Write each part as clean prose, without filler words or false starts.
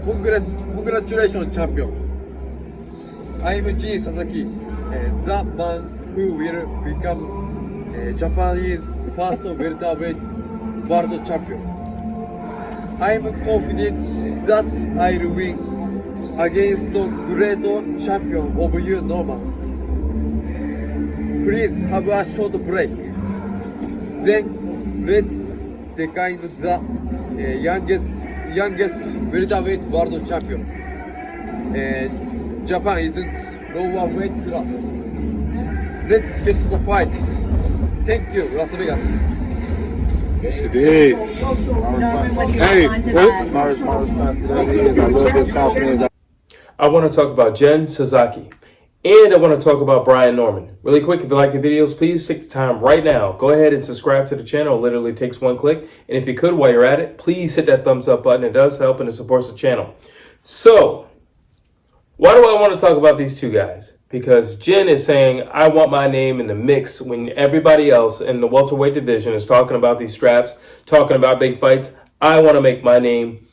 Congratulations, champion. I'm Jin Sasaki, the man who will become Japanese first welterweight world champion. I'm confident that I'll win against the great champion of you, Norman. Please have a short break. Then let's decline the youngest welterweight world champion. Japan isn't lower weight classes. Let's get to the fight. Thank you, Las Vegas. Yes, it is. Hey, I want to talk about Jin Sasaki. And I want to talk about Brian Norman. Really quick, if you like the videos, please take the time right now. Go ahead and subscribe to the channel. It literally takes one click. And if you could, while you're at it, please hit that thumbs up button. It does help and it supports the channel. So, why do I want to talk about these two guys? Because Jin is saying, I want my name in the mix when everybody else in the welterweight division is talking about these straps, talking about big fights. I want to make my name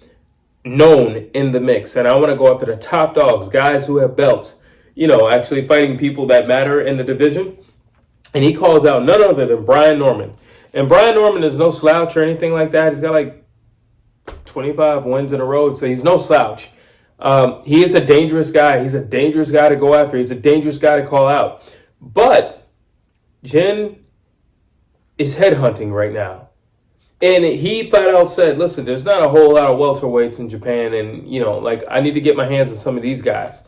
known in the mix. And I want to go after the top dogs, guys who have belts, you know, actually fighting people that matter in the division. And he calls out none other than Brian Norman. And Brian Norman is no slouch or anything like that. He's got like 25 wins in a row, so he's no slouch. He is a dangerous guy. He's a dangerous guy to go after. He's a dangerous guy to call out. But Jin is headhunting right now. And he flat out said, listen, there's not a whole lot of welterweights in Japan. And, you know, like, I need to get my hands on some of these guys.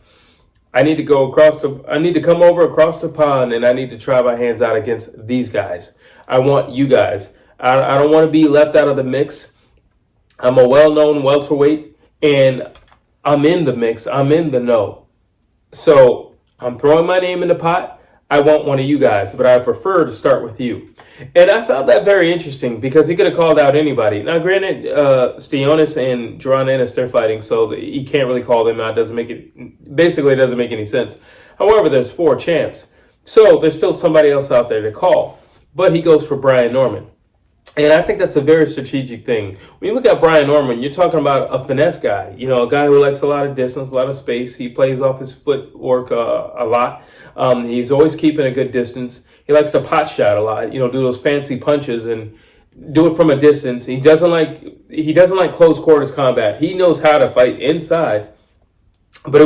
I need to come over across the pond and I need to try my hands out against these guys. I want you guys. I don't want to be left out of the mix. I'm a well-known welterweight and I'm in the mix. I'm in the know. So I'm throwing my name in the pot. I want one of you guys, but I prefer to start with you. And I found that very interesting because he could have called out anybody. Now, granted, Tsuyoshi and Jaron Ennis, they're fighting, so he can't really call them out. Doesn't make any sense. However, there's 4 champs. So there's still somebody else out there to call. But he goes for Brian Norman. And I think that's a very strategic thing. When you look at Brian Norman, you're talking about a finesse guy. You know, a guy who likes a lot of distance, a lot of space. He plays off his footwork a lot. He's always keeping a good distance. He likes to pot shot a lot. You know, do those fancy punches and do it from a distance. He doesn't like close quarters combat. He knows how to fight inside, but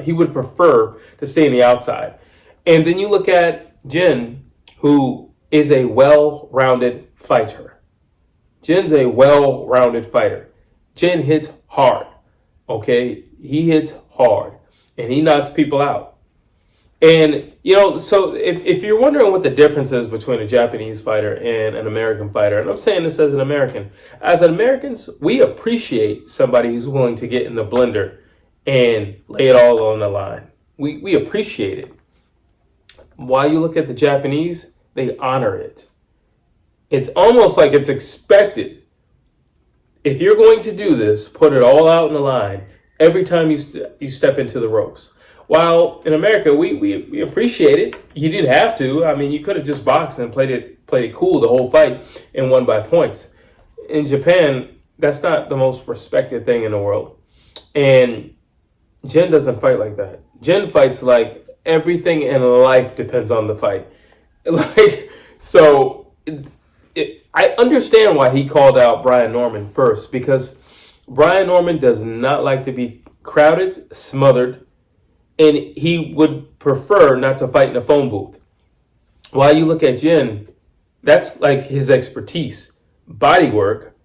he would prefer to stay in the outside. And then you look at Jin, who is a well-rounded fighter. Jin's a well-rounded fighter. Jin hits hard, okay? He hits hard, and he knocks people out. And, you know, so if you're wondering what the difference is between a Japanese fighter and an American fighter, and I'm saying this as an Americans, we appreciate somebody who's willing to get in the blender and lay it all on the line. We appreciate it. While you look at the Japanese, they honor it. It's almost like it's expected. If you're going to do this, put it all out in the line every time you step into the ropes. While in America, we appreciate it. You didn't have to. I mean, you could have just boxed and played it cool the whole fight and won by points. In Japan, that's not the most respected thing in the world. And Jin doesn't fight like that. Jin fights like everything in life depends on the fight. I understand why he called out Brian Norman first, because Brian Norman does not like to be crowded, smothered, and he would prefer not to fight in a phone booth. While you look at Jin, that's like his expertise. Body work,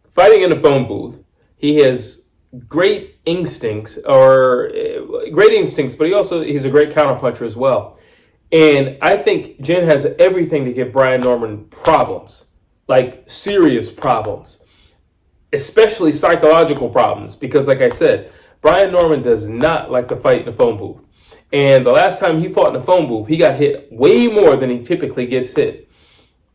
fighting in a phone booth. He has great instincts, but he's a great counterpuncher as well. And I think Jin has everything to give Brian Norman problems, like serious problems, especially psychological problems. Because like I said, Brian Norman does not like to fight in a phone booth. And the last time he fought in a phone booth, he got hit way more than he typically gets hit.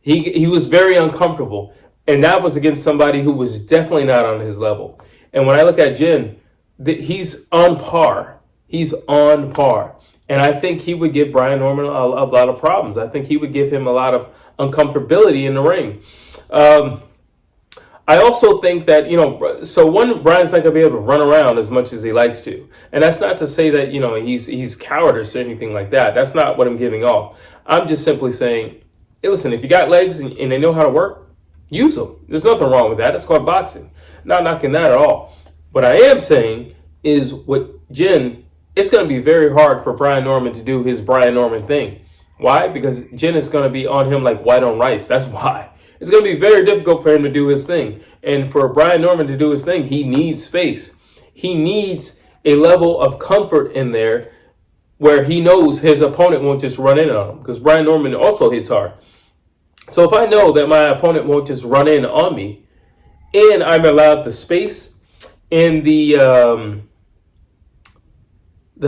He was very uncomfortable. And that was against somebody who was definitely not on his level. And when I look at Jin, he's on par. He's on par. And I think he would give Brian Norman a lot of problems. I think he would give him a lot of uncomfortability in the ring. I also think that, so one, Brian's not going to be able to run around as much as he likes to. And that's not to say that, he's cowardice or anything like that. That's not what I'm giving off. I'm just simply saying, hey, listen, if you got legs and they know how to work, use them. There's nothing wrong with that. It's called boxing. Not knocking that at all. What I am saying is with Jin, it's going to be very hard for Brian Norman to do his Brian Norman thing. Why? Because Jin is going to be on him like white on rice. That's why. It's going to be very difficult for him to do his thing. And for Brian Norman to do his thing, he needs space. He needs a level of comfort in there where he knows his opponent won't just run in on him. Because Brian Norman also hits hard. So if I know that my opponent won't just run in on me, and I'm allowed the space and the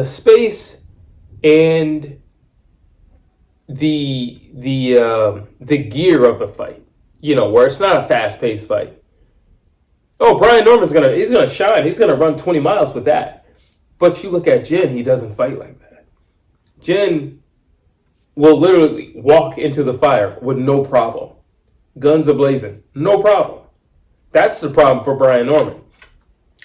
space and the gear of the fight, where it's not a fast-paced fight. Oh, Brian Norman's he's gonna shine. He's gonna run 20 miles with that. But you look at Jin, he doesn't fight like that. Jin will literally walk into the fire with no problem. Guns a-blazing, no problem. That's the problem for Brian Norman.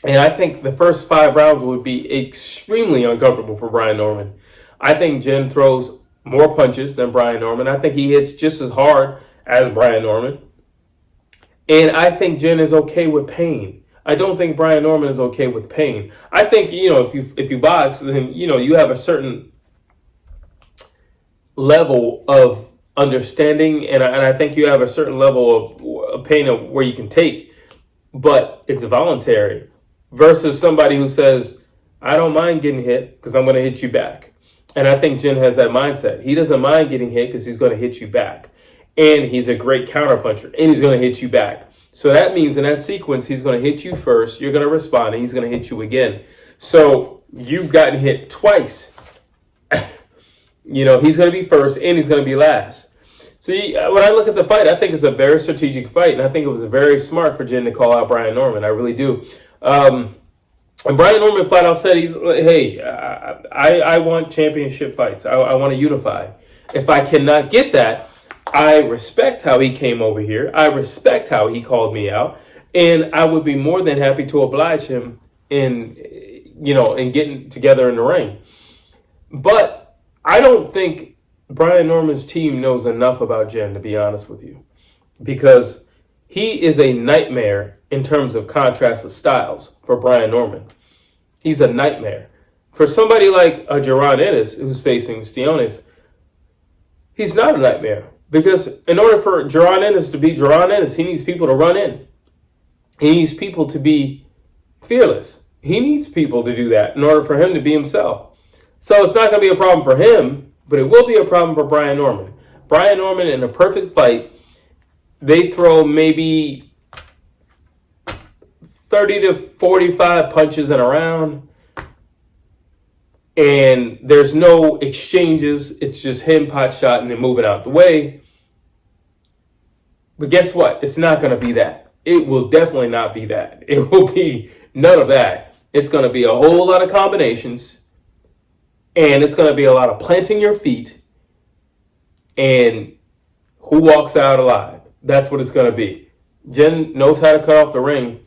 And I think the first 5 rounds would be extremely uncomfortable for Brian Norman. I think Jin throws more punches than Brian Norman. I think he hits just as hard as Brian Norman. And I think Jin is okay with pain. I don't think Brian Norman is okay with pain. I think, if you box, then, you have a certain level of understanding, and I think you have a certain level of pain of where you can take, but it's voluntary versus somebody who says, I don't mind getting hit because I'm going to hit you back. And I think Jin has that mindset. He doesn't mind getting hit because he's going to hit you back. And he's a great counterpuncher, and he's going to hit you back. So that means in that sequence, he's going to hit you first, you're going to respond, and he's going to hit you again. So you've gotten hit twice. He's going to be first, and he's going to be last. See, when I look at the fight, I think it's a very strategic fight, and I think it was very smart for Jin to call out Brian Norman. I really do. And Brian Norman flat out said, hey, I want championship fights. I want to unify. If I cannot get that, I respect how he came over here. I respect how he called me out. And I would be more than happy to oblige him in getting together in the ring. But I don't think Brian Norman's team knows enough about Jin, to be honest with you. Because he is a nightmare in terms of contrast of styles for Brian Norman. He's a nightmare. For somebody like Jaron Ennis, who's facing Sionis, he's not a nightmare. Because in order for Jaron Ennis to be Jaron Ennis, he needs people to run in. He needs people to be fearless. He needs people to do that in order for him to be himself. So it's not going to be a problem for him, but it will be a problem for Brian Norman. Brian Norman, in a perfect fight, they throw maybe 30 to 45 punches in a round. And there's no exchanges. It's just him pot shotting and moving out the way. But guess what? It's not going to be that. It will definitely not be that. It will be none of that. It's going to be a whole lot of combinations. And it's going to be a lot of planting your feet. And who walks out alive? That's what it's going to be. Jin knows how to cut off the ring.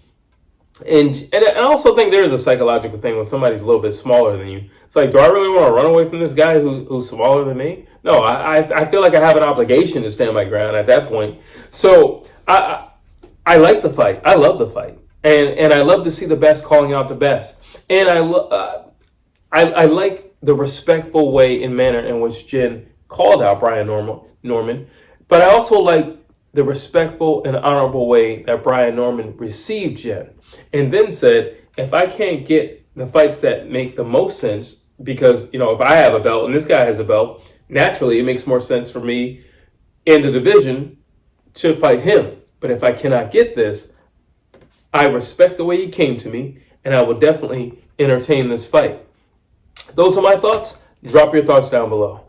And I also think there's a psychological thing when somebody's a little bit smaller than you. It's like, do I really want to run away from this guy who's smaller than me? No, I feel like I have an obligation to stand my ground at that point. So I like the fight. I love the fight. And I love to see the best calling out the best. And I like the respectful way and manner in which Jin called out Brian Norman. But I also like the respectful and honorable way that Brian Norman received Jin. And then said, if I can't get the fights that make the most sense, because, if I have a belt and this guy has a belt, naturally it makes more sense for me in the division to fight him. But if I cannot get this, I respect the way he came to me, and I will definitely entertain this fight. Those are my thoughts. Drop your thoughts down below.